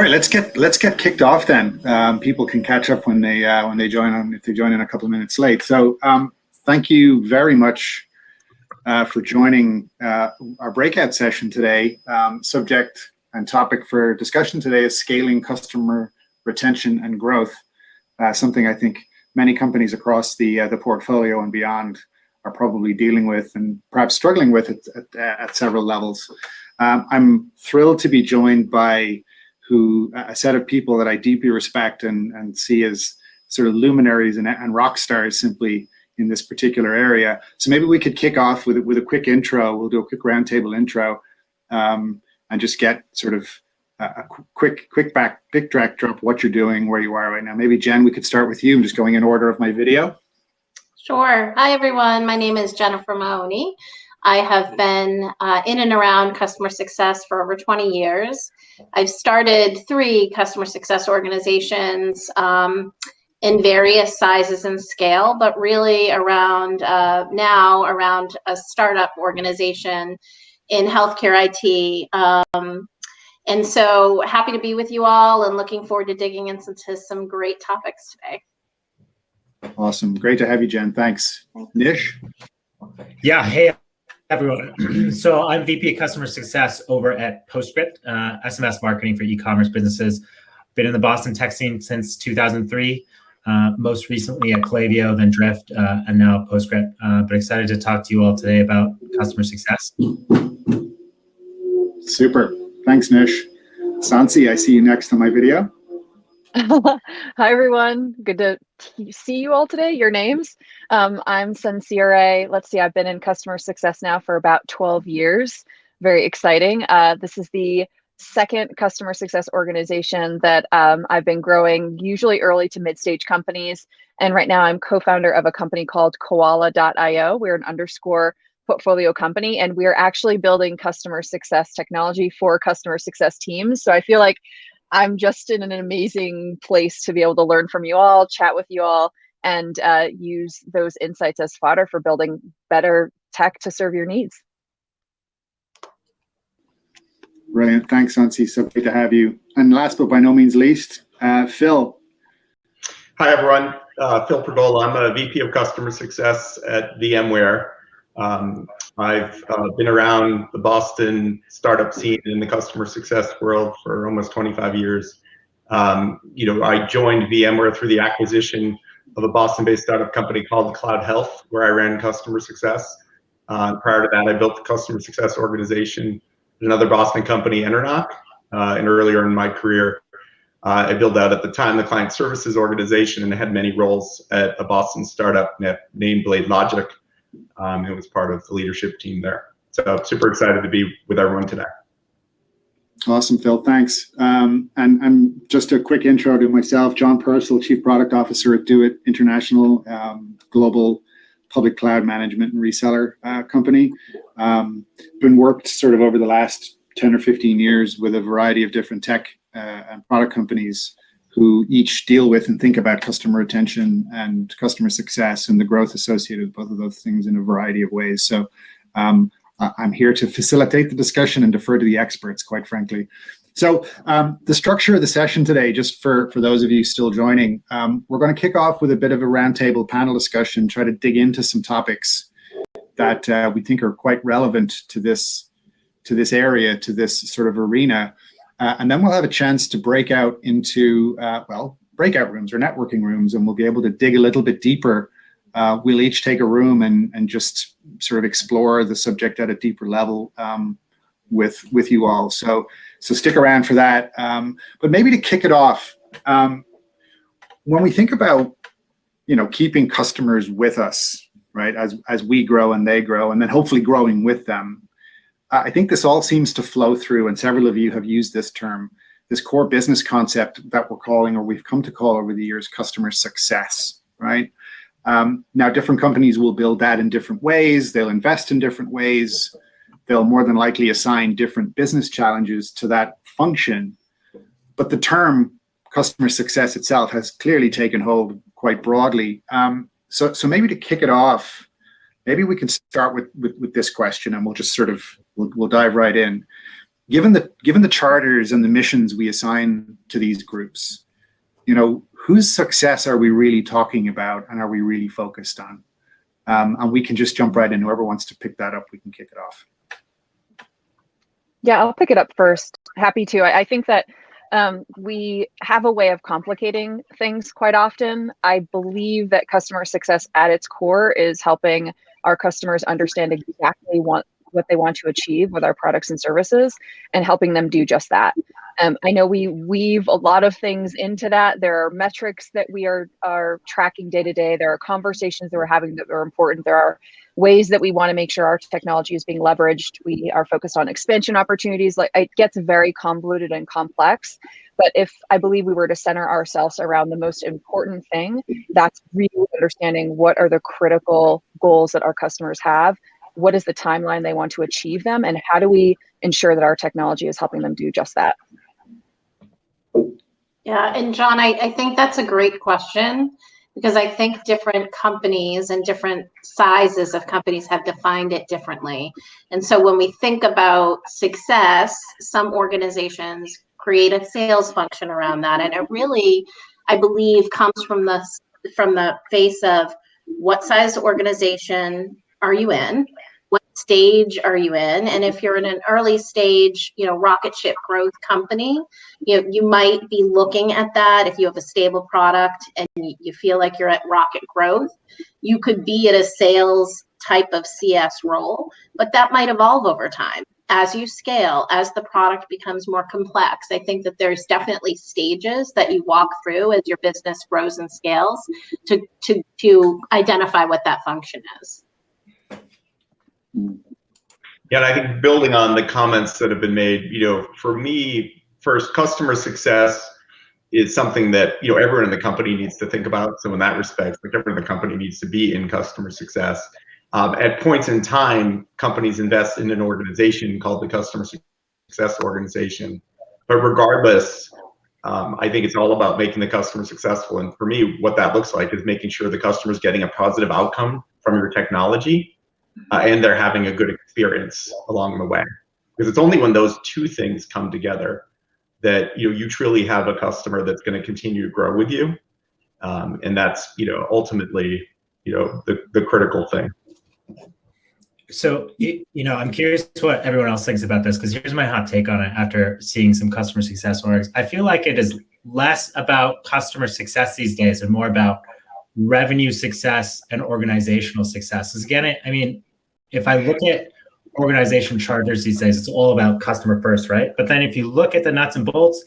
right, let's get kicked off then. People can catch up when they join on, if they join in a couple of minutes late. So thank you very much for joining our breakout session today. Subject and topic for discussion today is scaling customer retention and growth. Something I think many companies across the portfolio and beyond are probably dealing with and perhaps struggling with at several levels. I'm thrilled to be joined by a set of people that I deeply respect and see as sort of luminaries and rock stars simply in this particular area. So maybe we could kick off with a quick intro. We'll do a quick roundtable intro and just get sort of a quick backdrop what you're doing, where you are right now. Maybe Jen, we could start with you. I'm just going in order of my video. Sure. Hi, everyone. My name is Jennifer Mahoney. I have been in and around customer success for over 20 years. I've started 3 customer success organizations in various sizes and scale, but really around around a startup organization in healthcare IT. And so happy to be with you all and looking forward to digging into some great topics today. Awesome. Great to have you, Jen. Thanks. Nish? Yeah. Hey, everyone. So I'm VP of Customer Success over at Postscript, SMS marketing for e-commerce businesses. Been in the Boston tech scene since 2003, most recently at Klaviyo, then Drift, and now Postscript. But excited to talk to you all today about customer success. Super. Thanks, Nish. Sansi, I see you next on my video. Hi, everyone. Good to see you all today. Your names. I'm Sensire. Let's see, I've been in customer success now for about 12 years. Very exciting. This is the second customer success organization that I've been growing, usually early to mid-stage companies. And right now I'm co-founder of a company called koala.io. We're an underscore portfolio company, and we're actually building customer success technology for customer success teams. So I feel like I'm just in an amazing place to be able to learn from you all, chat with you all, and use those insights as fodder for building better tech to serve your needs. Brilliant. Thanks, Sansi. So great to have you. And last but by no means least, Phil. Hi, everyone. Phil Pergola. I'm a VP of Customer Success at VMware. I've been around the Boston startup scene in the customer success world for almost 25 years. I joined VMware through the acquisition of a Boston-based startup company called Cloud Health, where I ran customer success. Prior to that, I built the customer success organization at another Boston company, Internoc. And earlier in my career, I built out at the time the client services organization and had many roles at a Boston startup named Blade Logic. It was part of the leadership team there. So super excited to be with everyone today. Awesome, Phil. Thanks. And just a quick intro to myself, John Purcell, Chief Product Officer at Do It International, global public cloud management and reseller company. Been worked sort of over the last 10 or 15 years with a variety of different tech and product companies who each deal with and think about customer retention and customer success and the growth associated with both of those things in a variety of ways. So I'm here to facilitate the discussion and defer to the experts, quite frankly. So the structure of the session today, just for those of you still joining, we're going to kick off with a bit of a roundtable panel discussion, try to dig into some topics that we think are quite relevant to this area, to this sort of arena. And then we'll have a chance to break out into, breakout rooms or networking rooms, and we'll be able to dig a little bit deeper. We'll each take a room and just sort of explore the subject at a deeper level with you all. So stick around for that. But maybe to kick it off, when we think about, keeping customers with us, right, as we grow and they grow, and then hopefully growing with them, I think this all seems to flow through, and several of you have used this term, this core business concept that we're calling, or we've come to call over the years, customer success, right? Now, different companies will build that in different ways. They'll invest in different ways. They'll more than likely assign different business challenges to that function. But the term customer success itself has clearly taken hold quite broadly. So maybe to kick it off, maybe we can start with this question, and we'll just sort of, we'll dive right in. given the charters and the missions we assign to these groups, whose success are we really talking about and are we really focused on? And we can just jump right in. Whoever wants to pick that up, we can kick it off. Yeah, I'll pick it up first. Happy to. I think that we have a way of complicating things quite often. I believe that customer success at its core is helping our customers understand exactly what they want to achieve with our products and services and helping them do just that. I know we weave a lot of things into that. There are metrics that we are tracking day to day. There are conversations that we're having that are important. There are ways that we want to make sure our technology is being leveraged. We are focused on expansion opportunities. Like, it gets very convoluted and complex. But if I believe we were to center ourselves around the most important thing, that's really understanding what are the critical goals that our customers have, what is the timeline they want to achieve them, and how do we ensure that our technology is helping them do just that? Yeah, and John, I think that's a great question, because I think different companies and different sizes of companies have defined it differently. And so when we think about success, some organizations create a sales function around that. And it really, I believe, comes from the face of what size organization are you in? What stage are you in? And if you're in an early stage, rocket ship growth company, you might be looking at that. If you have a stable product and you feel like you're at rocket growth, you could be at a sales type of CS role, but that might evolve over time as you scale, as the product becomes more complex. I think that there's definitely stages that you walk through as your business grows and scales to identify what that function is. Yeah, and I think building on the comments that have been made, for me, first, customer success is something that, everyone in the company needs to think about. So in that respect, like, everyone in the company needs to be in customer success. At points in time, companies invest in an organization called the Customer Success Organization. But regardless, I think it's all about making the customer successful. And for me, what that looks like is making sure the customer's getting a positive outcome from your technology, and they're having a good experience along the way. Because it's only when those two things come together that you truly have a customer that's going to continue to grow with you, and that's ultimately the critical thing. So I'm curious what everyone else thinks about this, because here's my hot take on it after seeing some customer success orgs. I feel like it is less about customer success these days and more about revenue success and organizational success. Because again, if I look at organization charters these days, it's all about customer first, right? But then if you look at the nuts and bolts,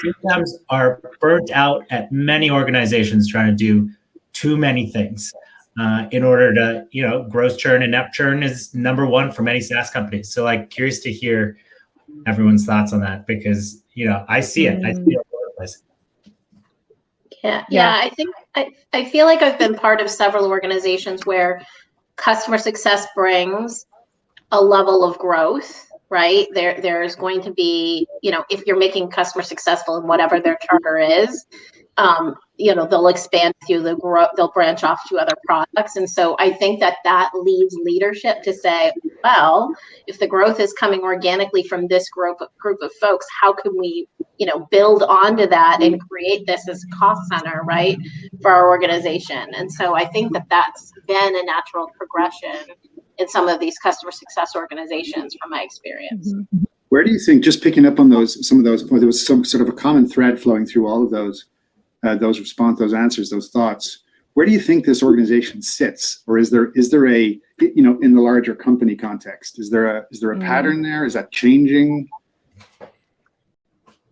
CMs are burnt out at many organizations trying to do too many things in order to, gross churn and net churn is number one for many SaaS companies. So curious to hear everyone's thoughts on that, because, I see it. I see it all over the place. Yeah. I think I feel like I've been part of several organizations where customer success brings a level of growth, right? There's going to be, if you're making customer successful in whatever their charter is, they'll expand through they'll branch off to other products. And so I think that leads leadership to say, well, if the growth is coming organically from this group of folks, how can we, build onto that and create this as a cost center, right, for our organization? And so I think that's been a natural progression in some of these customer success organizations from my experience. Mm-hmm. Where do you think, just picking up on some of those points, there was some sort of a common thread flowing through all of those answers, those thoughts. Where do you think this organization sits, or is there a, in the larger company context, is there a pattern there? Is that changing?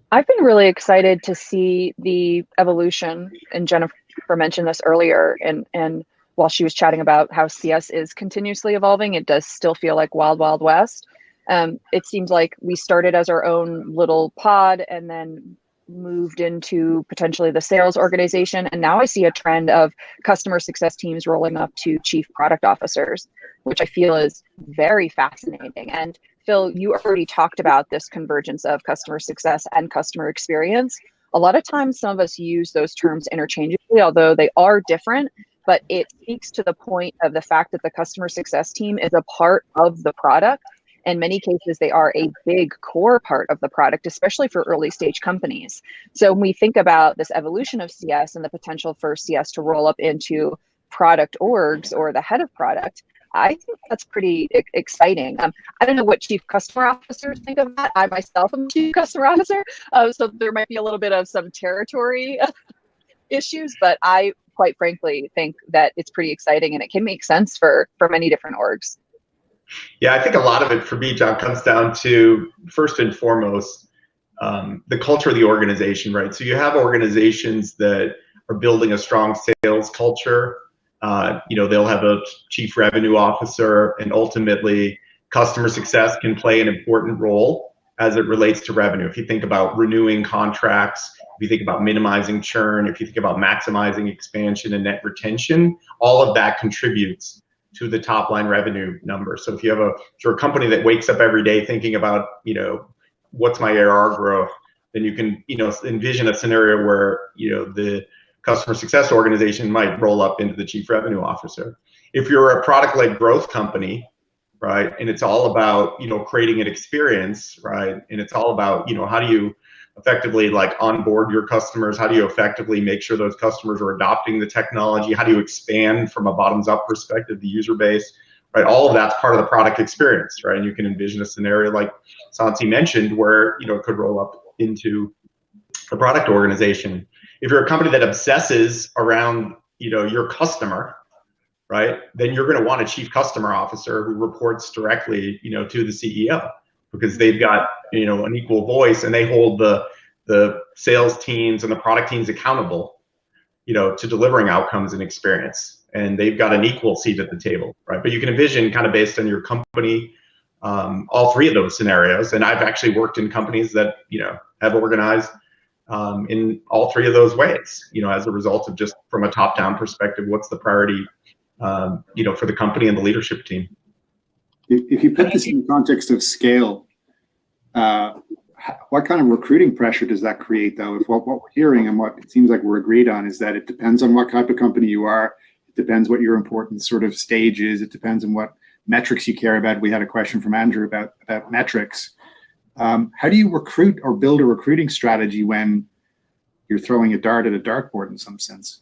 I've been really excited to see the evolution, and Jennifer mentioned this earlier, and while she was chatting about how CS is continuously evolving, it does still feel like Wild Wild West. It seems like we started as our own little pod and then moved into potentially the sales organization. And now I see a trend of customer success teams rolling up to chief product officers, which I feel is very fascinating. And Phil, you already talked about this convergence of customer success and customer experience. A lot of times, some of us use those terms interchangeably, although they are different, but it speaks to the point of the fact that the customer success team is a part of the product In many cases, they are a big core part of the product, especially for early stage companies. So when we think about this evolution of CS and the potential for CS to roll up into product orgs or the head of product, I think that's pretty exciting. I don't know what chief customer officers think of that. I myself am a chief customer officer, so there might be a little bit of some territory issues, but I quite frankly think that it's pretty exciting and it can make sense for many different orgs. Yeah, I think a lot of it for me, John, comes down to, first and foremost, the culture of the organization, right? So you have organizations that are building a strong sales culture. They'll have a chief revenue officer, and ultimately customer success can play an important role as it relates to revenue. If you think about renewing contracts, if you think about minimizing churn, if you think about maximizing expansion and net retention, all of that contributes to the top line revenue number. So if you're a company that wakes up every day thinking about, what's my ARR growth, then you can, envision a scenario where, the customer success organization might roll up into the chief revenue officer. If you're a product-led growth company, right, and it's all about, creating an experience, right, and it's all about, how do you effectively onboard your customers? How do you effectively make sure those customers are adopting the technology? How do you expand from a bottoms-up perspective, the user base, right? All of that's part of the product experience, right? And you can envision a scenario like Sansi mentioned where, it could roll up into a product organization. If you're a company that obsesses around, your customer, right, then you're going to want a chief customer officer who reports directly, to the CEO, because they've got, an equal voice, and they hold the sales teams and the product teams accountable, to delivering outcomes and experience. And they've got an equal seat at the table, right? But you can envision, kind of based on your company, all three of those scenarios. And I've actually worked in companies that, have organized in all three of those ways, as a result of just from a top-down perspective, what's the priority, for the company and the leadership team. If you put this in the context of scale, what kind of recruiting pressure does that create, though? If what we're hearing and what it seems like we're agreed on is that it depends on what type of company you are, it depends what your important sort of stage is, it depends on what metrics you care about. We had a question from Andrew about metrics. How do you recruit or build a recruiting strategy when you're throwing a dart at a dartboard in some sense?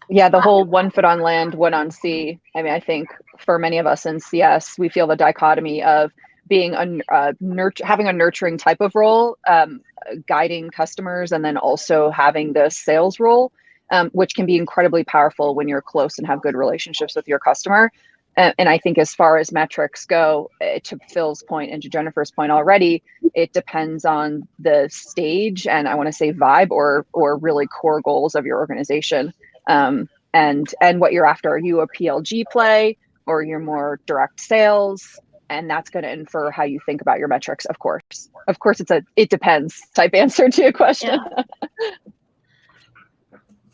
Yeah, the whole 1 foot on land, 1 on sea. I mean, I think for many of us in CS, we feel the dichotomy of being having a nurturing type of role, guiding customers, and then also having the sales role, which can be incredibly powerful when you're close and have good relationships with your customer. And I think as far as metrics go, to Phil's point and to Jennifer's point already, it depends on the stage and I want to say vibe or really core goals of your organization. And what you're after. Are you a PLG play or you're more direct sales? And that's going to infer how you think about your metrics, of course. Of course, it depends type answer to your question.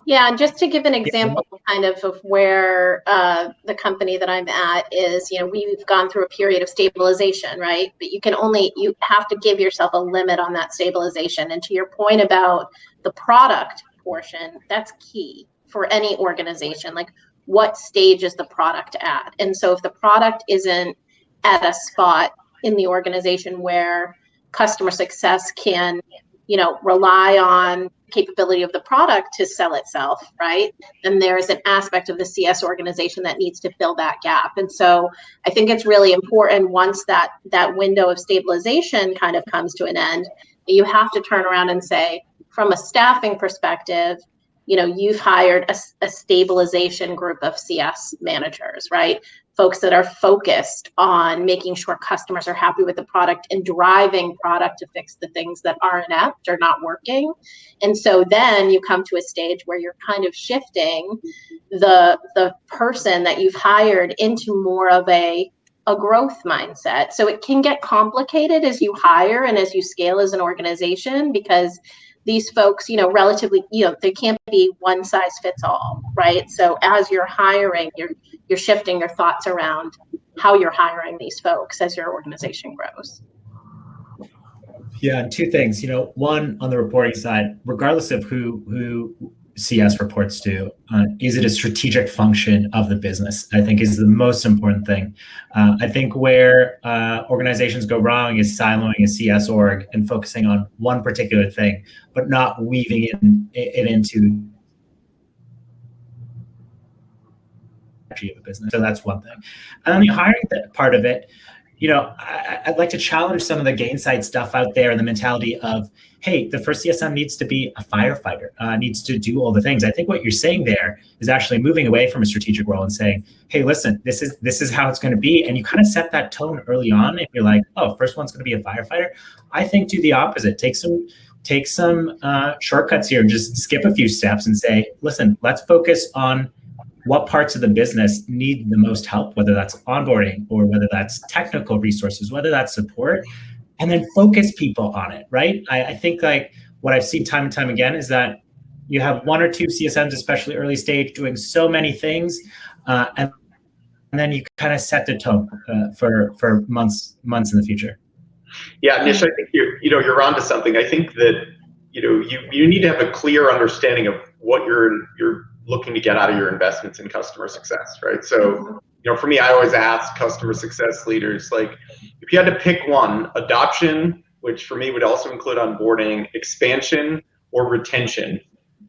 Yeah, and just to give an example kind of where the company that I'm at is, we've gone through a period of stabilization, right? But you have to give yourself a limit on that stabilization. And to your point about the product portion, that's key for any organization. Like, what stage is the product at? And so if the product isn't at a spot in the organization where customer success can, rely on capability of the product to sell itself, right? Then there's an aspect of the CS organization that needs to fill that gap. And so I think it's really important once that window of stabilization kind of comes to an end, you have to turn around and say, from a staffing perspective, you've hired a stabilization group of CS managers, right? Folks that are focused on making sure customers are happy with the product and driving product to fix the things that are inept or not working. And so then you come to a stage where you're kind of shifting the person that you've hired into more of a growth mindset. So it can get complicated as you hire and as you scale as an organization, because these folks, relatively, they can't be one size fits all, right? So as you're hiring, you're shifting your thoughts around how you're hiring these folks as your organization grows. Yeah, 2 things. One, on the reporting side, regardless of who CS reports to? Is it a strategic function of the business? I think is the most important thing. I think where organizations go wrong is siloing a CS org and focusing on one particular thing, but not weaving it into of a business. So that's one thing. And then the hiring part of it, I'd like to challenge some of the Gainsight stuff out there and the mentality of, hey, the first CSM needs to be a firefighter, needs to do all the things. I think what you're saying there is actually moving away from a strategic role and saying, hey, listen, this is how it's going to be. And you kind of set that tone early on. If you're like, oh, first one's going to be a firefighter, I think do the opposite. Take some shortcuts here and just skip a few steps and say, listen, let's focus on what parts of the business need the most help, whether that's onboarding or whether that's technical resources, whether that's support, and then focus people on it, right? I think like what I've seen time and time again is that you have one or two CSMs, especially early stage, doing so many things, and then you kind of set the tone for months in the future. Yeah, Nish, I think you're onto something. I think that you need to have a clear understanding of what you're looking to get out of your investments in customer success, right? So, for me, I always ask customer success leaders, like, if you had to pick one, adoption, which for me would also include onboarding, expansion, or retention.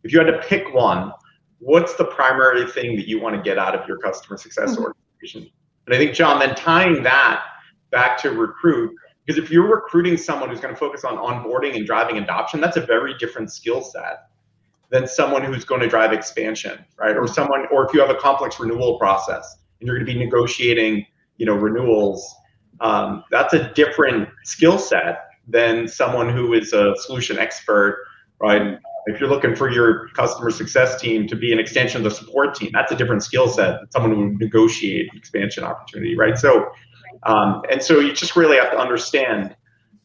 If you had to pick one, what's the primary thing that you want to get out of your customer success organization? And I think, John, then tying that back to recruit, because if you're recruiting someone who's going to focus on onboarding and driving adoption, that's a very different skill set than someone who's going to drive expansion, right? Or if you have a complex renewal process and you're going to be negotiating, renewals, that's a different skill set than someone who is a solution expert, right? If you're looking for your customer success team to be an extension of the support team, that's a different skill set than someone who would negotiate expansion opportunity, right? So, and so you just really have to understand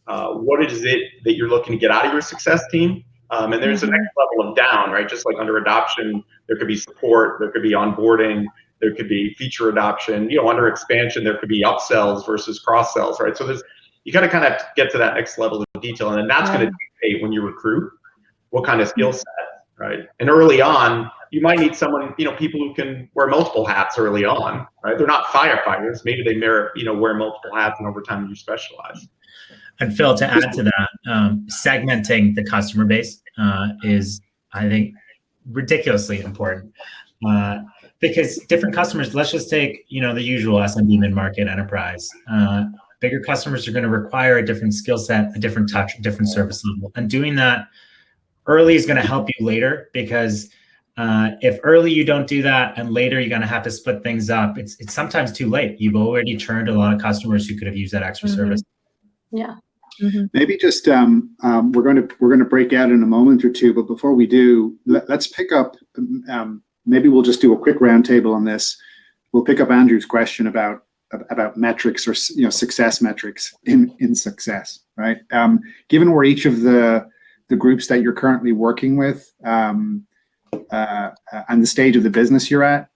what is it that you're looking to get out of your success team. And there's a next level of down, right? Just like under adoption, there could be support, there could be onboarding, there could be feature adoption. Under expansion, there could be upsells versus cross sells, right? So you got to kind of get to that next level of detail, and then that's going to dictate when you recruit what kind of skill set, right? And early on, you might need someone, people who can wear multiple hats early on, right? They're not firefighters. Maybe they wear multiple hats, and over time you specialize. And Phil, to add to that, segmenting the customer base is, I think, ridiculously important because different customers, let's just take, the usual SMB mid-market enterprise. Bigger customers are going to require a different skill set, a different touch, a different service level. And doing that early is going to help you later because if early you don't do that and later you're going to have to split things up, it's sometimes too late. You've already churned a lot of customers who could have used that extra service. Yeah. Maybe just we're going to break out in a moment or two, but before we do, let's pick up. Maybe we'll just do a quick roundtable on this. We'll pick up Andrew's question about metrics or success metrics in success, right? Given where each of the groups that you're currently working with and the stage of the business you're at,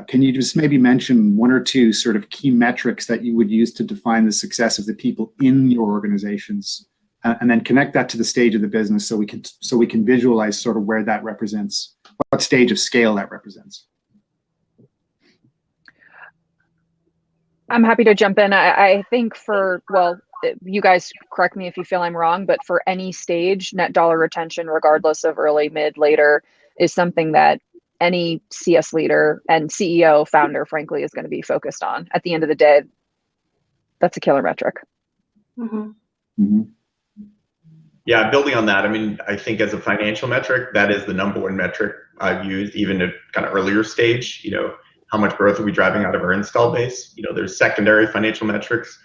can you just maybe mention one or two sort of key metrics that you would use to define the success of the people in your organizations, and then connect that to the stage of the business so we can visualize sort of where that represents, what stage of scale that represents? I'm happy to jump in. I think you guys correct me if you feel I'm wrong, but for any stage, net dollar retention, regardless of early, mid, later, is something that any CS leader and CEO, founder, frankly, is going to be focused on. At the end of the day, that's a killer metric. Yeah, building on that, I think as a financial metric, that is the number one metric I've used, even at kind of earlier stage. How much growth are we driving out of our install base? There's secondary financial metrics,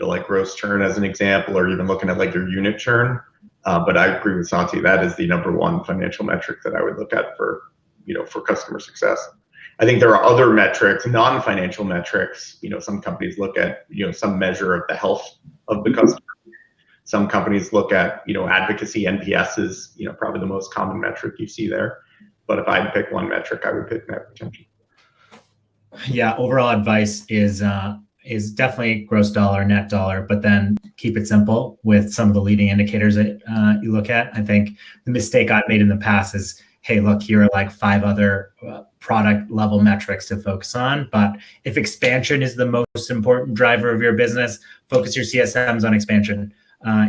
like gross churn as an example, or even looking at like your unit churn. But I agree with Santi, that is the number one financial metric that I would look at for customer success. I think there are other metrics, non-financial metrics. Some companies look at, some measure of the health of the customer. Some companies look at, advocacy, NPS is, probably the most common metric you see there. But if I had to pick one metric, I would pick net retention. Yeah, overall advice is definitely gross dollar, net dollar, but then keep it simple with some of the leading indicators that you look at. I think the mistake I've made in the past is, hey, look, here are like 5 other product level metrics to focus on. But if expansion is the most important driver of your business, focus your CSMs on expansion.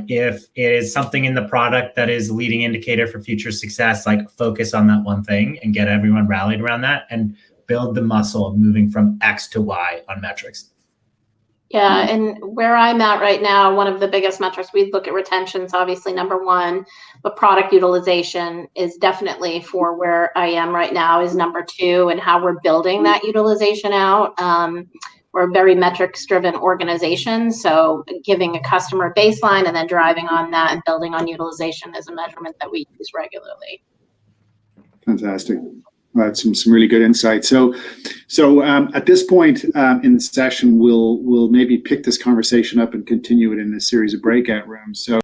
If it is something in the product that is a leading indicator for future success, like focus on that one thing and get everyone rallied around that and build the muscle of moving from X to Y on metrics. Yeah, and where I'm at right now, one of the biggest metrics, we look at retention's obviously number one, but product utilization is definitely, for where I am right now, is number 2, and how we're building that utilization out. We're a very metrics-driven organization, so giving a customer baseline and then driving on that and building on utilization is a measurement that we use regularly. Fantastic. That's some really good insight. So at this point in the session, we'll maybe pick this conversation up and continue it in a series of breakout rooms. So